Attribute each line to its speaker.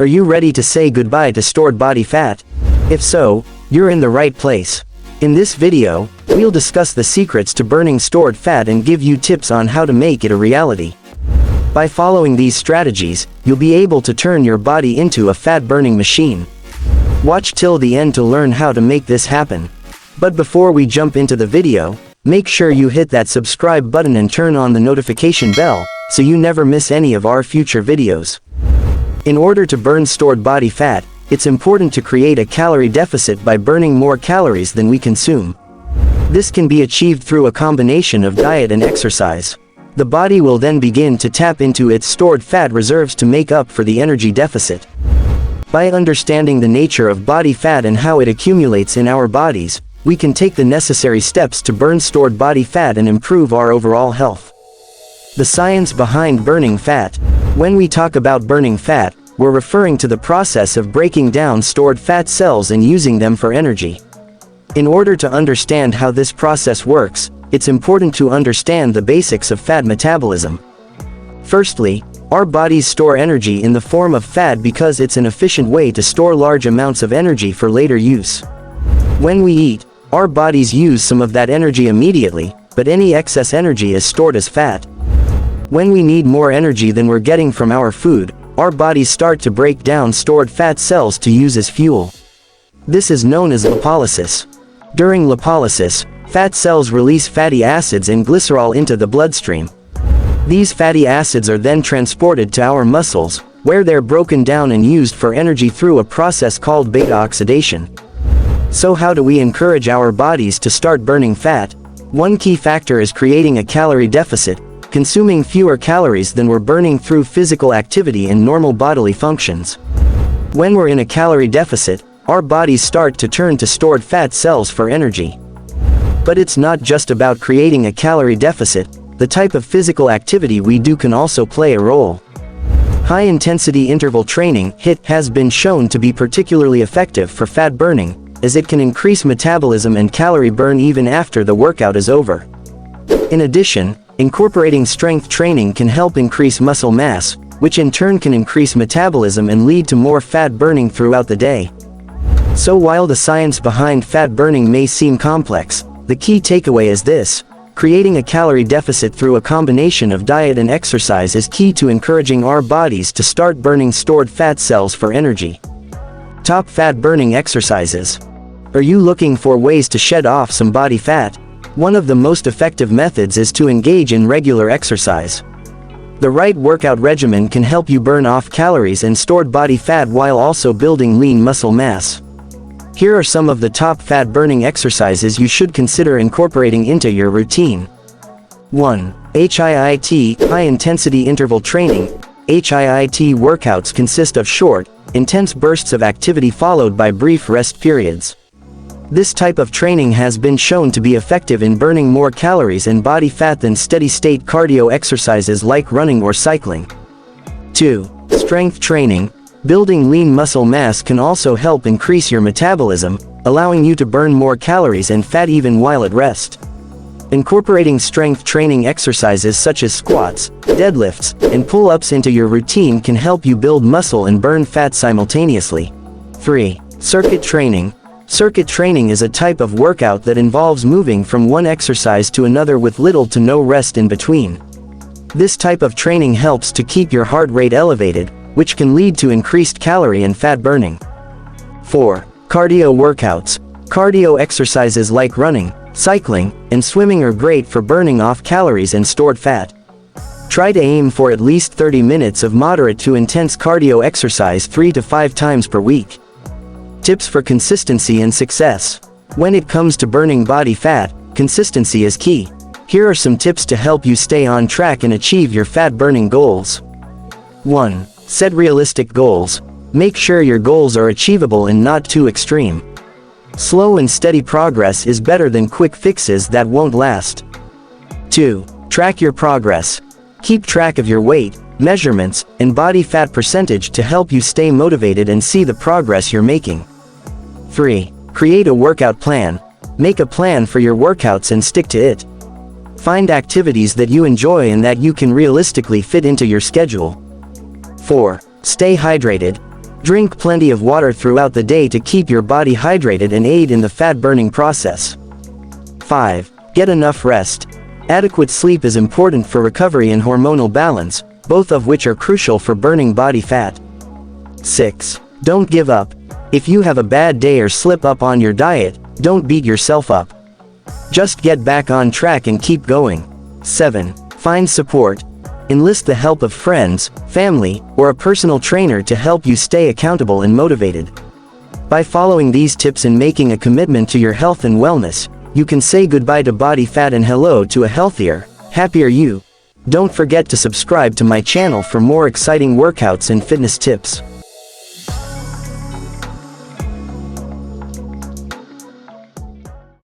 Speaker 1: Are you ready to say goodbye to stored body fat? If so, you're in the right place. In this video, we'll discuss the secrets to burning stored fat and give you tips on how to make it a reality. By following these strategies, you'll be able to turn your body into a fat-burning machine. Watch till the end to learn how to make this happen. But before we jump into the video, make sure you hit that subscribe button and turn on the notification bell, so you never miss any of our future videos. In order to burn stored body fat, it's important to create a calorie deficit by burning more calories than we consume. This can be achieved through a combination of diet and exercise. The body will then begin to tap into its stored fat reserves to make up for the energy deficit. By understanding the nature of body fat and how it accumulates in our bodies, we can take the necessary steps to burn stored body fat and improve our overall health. The science behind burning fat. When we talk about burning fat, we're referring to the process of breaking down stored fat cells and using them for energy. In order to understand how this process works, it's important to understand the basics of fat metabolism. Firstly, our bodies store energy in the form of fat because it's an efficient way to store large amounts of energy for later use. When we eat, our bodies use some of that energy immediately, but any excess energy is stored as fat. When we need more energy than we're getting from our food, our bodies start to break down stored fat cells to use as fuel. This is known as lipolysis. During lipolysis, fat cells release fatty acids and glycerol into the bloodstream. These fatty acids are then transported to our muscles, where they're broken down and used for energy through a process called beta oxidation. So how do we encourage our bodies to start burning fat? One key factor is creating a calorie deficit, consuming fewer calories than we're burning through physical activity and normal bodily functions. When we're in a calorie deficit, our bodies start to turn to stored fat cells for energy. But it's not just about creating a calorie deficit. The type of physical activity we do can also play a role. High-intensity interval training (HIIT) has been shown to be particularly effective for fat burning, as it can increase metabolism and calorie burn even after the workout is over. In addition, incorporating strength training can help increase muscle mass, which in turn can increase metabolism and lead to more fat burning throughout the day. So while the science behind fat burning may seem complex, the key takeaway is this: creating a calorie deficit through a combination of diet and exercise is key to encouraging our bodies to start burning stored fat cells for energy. Top fat burning exercises. Are you looking for ways to shed off some body fat? One of the most effective methods is to engage in regular exercise. The right workout regimen can help you burn off calories and stored body fat while also building lean muscle mass. Here are some of the top fat-burning exercises you should consider incorporating into your routine. 1. HIIT, high-intensity interval training. HIIT workouts consist of short, intense bursts of activity followed by brief rest periods. This type of training has been shown to be effective in burning more calories and body fat than steady-state cardio exercises like running or cycling. 2. Strength training. Building lean muscle mass can also help increase your metabolism, allowing you to burn more calories and fat even while at rest. Incorporating strength training exercises such as squats, deadlifts, and pull-ups into your routine can help you build muscle and burn fat simultaneously. 3. Circuit training. Circuit training is a type of workout that involves moving from one exercise to another with little to no rest in between. This type of training helps to keep your heart rate elevated, which can lead to increased calorie and fat burning. 4. Cardio workouts. Cardio exercises like running, cycling, and swimming are great for burning off calories and stored fat. Try to aim for at least 30 minutes of moderate to intense cardio exercise 3 to 5 times per week. Tips for consistency and success. When it comes to burning body fat, consistency is key. Here are some tips to help you stay on track and achieve your fat-burning goals. 1. Set realistic goals. Make sure your goals are achievable and not too extreme. Slow and steady progress is better than quick fixes that won't last. 2. Track your progress. Keep track of your weight, measurements, and body fat percentage to help you stay motivated and see the progress you're making. 3. Create a workout plan. Make a plan for your workouts and stick to it. Find activities that you enjoy and that you can realistically fit into your schedule. 4. Stay hydrated. Drink plenty of water throughout the day to keep your body hydrated and aid in the fat-burning process. 5. Get enough rest. Adequate sleep is important for recovery and hormonal balance, both of which are crucial for burning body fat. 6. Don't give up. If you have a bad day or slip up on your diet, don't beat yourself up. Just get back on track and keep going. 7. Find support. Enlist the help of friends, family, or a personal trainer to help you stay accountable and motivated. By following these tips and making a commitment to your health and wellness, you can say goodbye to body fat and hello to a healthier, happier you. Don't forget to subscribe to my channel for more exciting workouts and fitness tips.